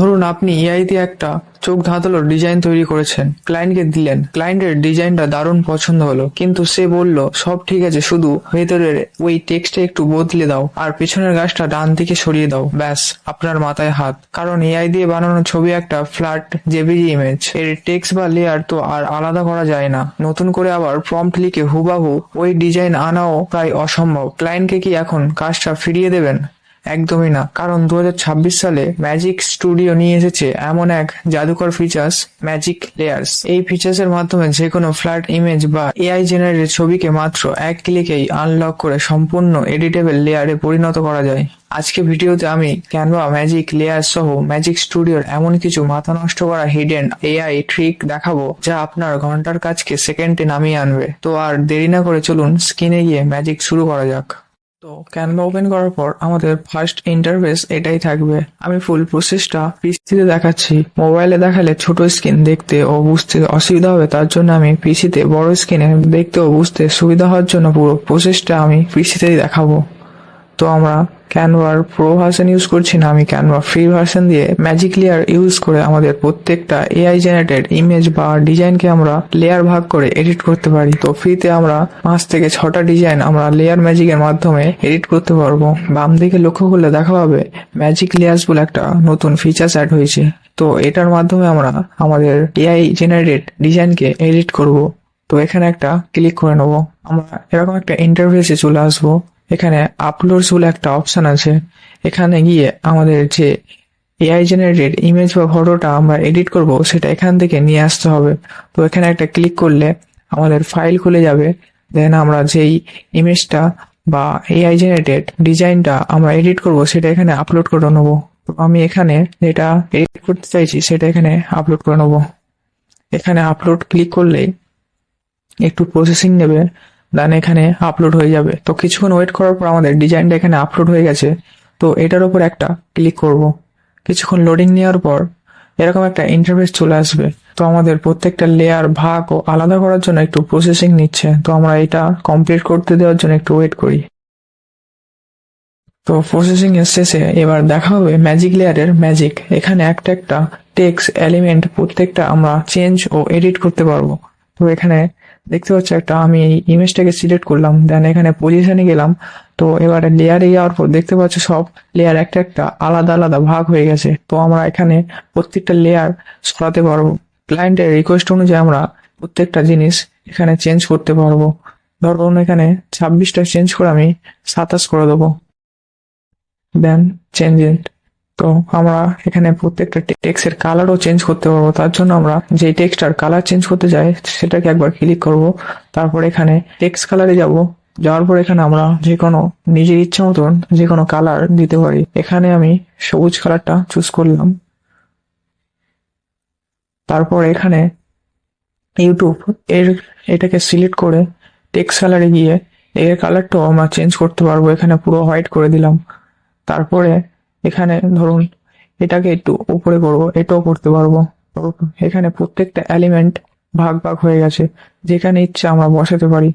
ধরুন আপনি এআই দিয়ে একটা চোখ ধাঁধালো ডিজাইন তৈরি করেছেন, ক্লায়েন্টকে দিলেন। ক্লায়েন্টের ডিজাইনটা দারুণ পছন্দ হলো, কিন্তু সে বলল সব ঠিক আছে, শুধু ভেতরের ওই টেক্সটটা একটু বদলে দাও আর পেছনের গাছটা ডান দিকে সরিয়ে দাও। ব্যাস, আপনার মাথায় হাত। কারণ এআই দিয়ে বানানো ছবি একটা ফ্ল্যাট জেপিজি ইমেজ, এর টেক্সট বা লেয়ার তো আর আলাদা করা যায় না। নতুন করে আবার প্রম্পট লিখে হুবাহু ওই ডিজাইন আনাও প্রায় অসম্ভব। ক্লায়েন্টকে কি এখন কাজটা ফিরিয়ে দেবেন? একদমই না, কারণ 2026 সালে ম্যাজিক স্টুডিও নিয়ে এসেছে এমন এক জাদুকর ফিচার্স, ম্যাজিক লেয়ার্স। এই ফিচার্স এর মাধ্যমে যে কোনো ফ্ল্যাট ইমেজ বা এআই জেনারেটেড ছবিকে মাত্র এক ক্লিকেই আনলক করে সম্পূর্ণ এডিটেবল লেয়ারে পরিণত করা যায়। আজকে ভিডিওতে আমি ক্যানভা ম্যাজিক লেয়ার সহ ম্যাজিক স্টুডিওর এমন কিছু মাথা নষ্ট করা হিডেন এআই ট্রিক দেখাবো যা আপনার ঘন্টার কাজকে সেকেন্ডে নামিয়ে আনবে। তো আর দেরি না করে চলুন স্ক্রিনে গিয়ে ম্যাজিক শুরু করা যাক। তো ক্যানভা ওপেন করার পর আমাদের ফার্স্ট ইন্টারফেস এটাই থাকবে। আমি ফুল প্রসেসটা পিসিতে দেখাচ্ছি। মোবাইলে দেখালে ছোট স্ক্রিন দেখতে ও বুঝতে অসুবিধা হবে, তার জন্য আমি পিসিতে বড় স্ক্রিনে দেখতে ও বুঝতে সুবিধা হওয়ার জন্য পুরো প্রসেসটা আমি পিসিতেই দেখাবো। তো আমরা ক্যানভার প্রো ভার্সন ইউজ করছি না, আমি ক্যানভা ফ্রি ভার্সন দিয়ে ম্যাজিক লেয়ার ইউজ করে আমাদের প্রত্যেকটা এআই জেনারেটেড ইমেজ বা ডিজাইনকে আমরা লেয়ার ভাগ করে এডিট করতে পারি। তো ফ্রিতে আমরা 5 থেকে 6টা ডিজাইন আমরা লেয়ার ম্যাজিকের মাধ্যমে এডিট করতে পারবো। বাম দিকে লক্ষ্য করলে দেখা পাবে ম্যাজিক লেয়ার্স বলে একটা নতুন ফিচার্স অ্যাড হয়েছে। তো এটার মাধ্যমে আমরা আমাদের এআই জেনারেটেড ডিজাইনকে এডিট করব। তো এখানে একটা ক্লিক করে নেবো। আমরা এরকম একটা ইন্টারফেসে চলে আসবো। এখানে আপলোডস বলে একটা অপশন আছে। এখানে গিয়ে আমাদের যে এআই জেনারেটেড ইমেজ বা ফটোটা আমরা এডিট করব সেটা এখান থেকে নিয়ে আসতে হবে। তো এখানে একটা ক্লিক করলে আমাদের ফাইল খুলে যাবে। দেন আমরা যেই ইমেজটা বা এআই জেনারেটেড ডিজাইনটা আমরা এডিট করব সেটা এখানে আপলোড করে নেবো। তো আমি এখানে যেটা এডিট করতে চাইছি সেটা এখানে আপলোড করে নেবো। এখানে আপলোড ক্লিক করলেই একটু প্রসেসিং নেবে, দেন এখানে আপলোড হয়ে যাবে। তো কিছুক্ষণ ওয়েট করার পর আমাদের ডিজাইনটা এখানে আপলোড হয়ে গেছে। তো এটার উপর একটা ক্লিক করব। কিছুক্ষণ লোডিং নেওয়ার পর এরকম একটা ইন্টারফেস চলে আসবে। তো আমাদের প্রত্যেকটা লেয়ার ভাগ ও আলাদা করার জন্য একটু প্রসেসিং নিচ্ছে। তো আমরা এটা কমপ্লিট করতে দেওয়ার জন্য একটু ওয়েট করি। তো প্রসেসিং এর শেষে এবার দেখা হবে ম্যাজিক লেয়ারের ম্যাজিক। এখানে একটা একটা টেক্সট এলিমেন্ট প্রত্যেকটা আমরা চেঞ্জ ও এডিট করতে পারবো। তো এখানে দেখতে পাচ্ছ একটা, আমি এই ইমেজটাকে সিলেক্ট করলাম, দেন এখানে পজিশনে গেলাম। তো এবারে লেয়ারে যাওয়ার পর দেখতে পাচ্ছ সব লেয়ার একটা একটা আলাদা আলাদা ভাগ হয়ে গেছে। তো আমরা এখানে প্রত্যেকটা লেয়ার সরাতে পারবো। ক্লায়েন্টের রিকোয়েস্ট অনুযায়ী আমরা প্রত্যেকটা জিনিস এখানে চেঞ্জ করতে পারবো। ধরুন এখানে 26টা চেঞ্জ করে আমি 27 করে দেবো, দেন চেঞ্জ ইট। তো আমরা এখানে প্রত্যেকটা টেক্সটের কালারও চেঞ্জ করতে পারবো। তার জন্য আমরা যে টেক্সটার কালার চেঞ্জ করতে চাই সেটাকে একবার ক্লিক করব। তারপর এখানে টেক্সট কালারে যাব। যাওয়ার পর এখানে আমরা যে কোনো নিজের ইচ্ছা মতন যে কোনো কালার দিতে পারি। এখানে আমি সবুজ কালারটা চুজ করলাম। তারপর এখানে ইউটিউব এটাকে সিলেক্ট করে টেক্সট কালারে গিয়ে এর কালারটাও আমরা চেঞ্জ করতে পারবো। এখানে পুরো হোয়াইট করে দিলাম। তারপরে এখানে ধরুন এটাকে একটু উপরে করবো, এটাও করতে পারবো। তো এখানে প্রত্যেকটা এলিমেন্ট ভাগ ভাগ হয়ে গেছে, যেখানে ইচ্ছা আমরা বসাতে পারি।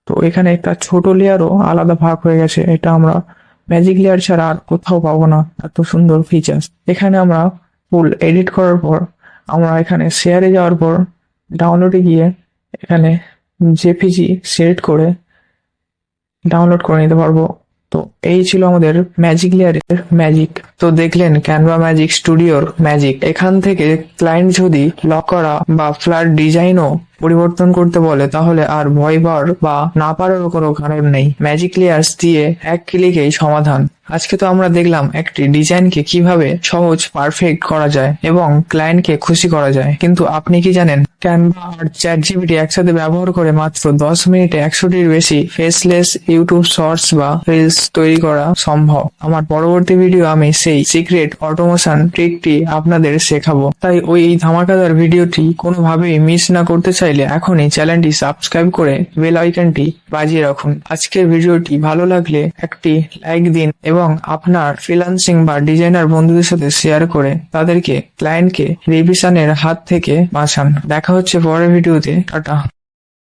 তো এখানে একটা ছোট লেয়ারও আলাদা ভাগ হয়ে গেছে, এটা আমরা ম্যাজিক লেয়ার ছাড়া আর কোথাও পাবো না এত সুন্দর ফিচার্স। এখানে আমরা ফুল এডিট করার পর আমরা এখানে শেয়ারে যাওয়ার পর ডাউনলোডে গিয়ে এখানে জেপিজি সিলেক্ট করে ডাউনলোড করে নিতে পারবো। তো এই ছিল আমাদের ম্যাজিক লেয়ারের ম্যাজিক। তো দেখলেন ক্যানভা ম্যাজিক স্টুডিওর ম্যাজিক। এখান থেকে ক্লায়েন্ট যদি লক করা বা ফ্ল্যাট ডিজাইনও পরিবর্তন করতে বলে তাহলে আর ভয় পাওয়ার বা না পারারও কোনো কারণ নেই। ম্যাজিক লেয়ার্স দিয়ে এক ক্লিকেই সমাধান। আজকে তো আমরা দেখলাম একটি ডিজাইনকে কিভাবে সহজ পারফেক্ট করা যায় এবং ক্লায়েন্টকে খুশি করা যায়, কিন্তু আপনি কি জানেন ক্যানভা আর চ্যাটজিপিটি একসাথে ব্যবহার করে মাত্র 10 মিনিটে 100টির বেশি ফেসলেস ইউটিউব শর্টস বা রিলস তৈরি করা সম্ভব। আমার পরবর্তী ভিডিও আমি সেই সিক্রেট অটোমেশন ট্রিকটি আপনাদের শেখাবো। তাই ওই ধামাকাদার ভিডিওটি কোনোভাবেই মিস না করতে চাইলে এখনই চ্যানেলটি সাবস্ক্রাইব করে বেল আইকনটি বাজিয়ে রাখুন। আজকের ভিডিওটি ভালো লাগলে একটি লাইক দিন এবং আপনার ফ্রিল্যান্সিং বা ডিজাইনার বন্ধুদের সাথে শেয়ার করে তাদেরকে ক্লায়েন্টকে রিভিশনের হাত থেকে বাঁচান। দেখা হচ্ছে পরের ভিডিওতে। টাটা।